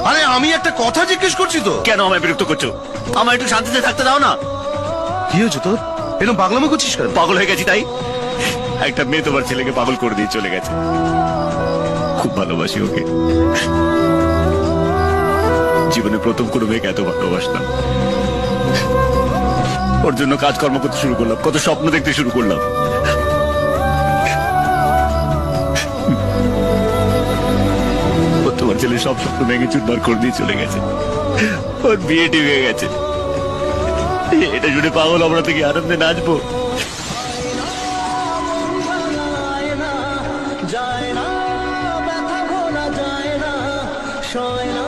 আরে আমি একটা কথা জিজ্ঞেস করছি তো। কেন আমায় বিরক্ত করছো? আমায় একটু শান্তিতে থাকতে দাও না। কি হয়েছে তোর? এরকম পাগলামো করছিস কেন? পাগল হয়ে গেছি তাই? একটা মেয়ে তোমার ছেলেকে পাগল করে দিয়ে চলে গেছে। খুব ভালোবাসি ওকে, জীবনে প্রথম কোনো মেয়েকে এত ভালোবাসতাম। ওর জন্য কাজকর্ম করতে শুরু করলাম, কত স্বপ্ন দেখতে শুরু করলাম। ও তোমার ছেলে সব স্বপ্ন ভেঙে চুরমার করে দিয়ে চলে গেছে। ওর বিয়ে ঠিক হয়ে গেছে। এটা শুনে পাগল আমরা থেকে আনন্দে নাচবো। যায় না ব্যথা ভোলা যায় না, সয় না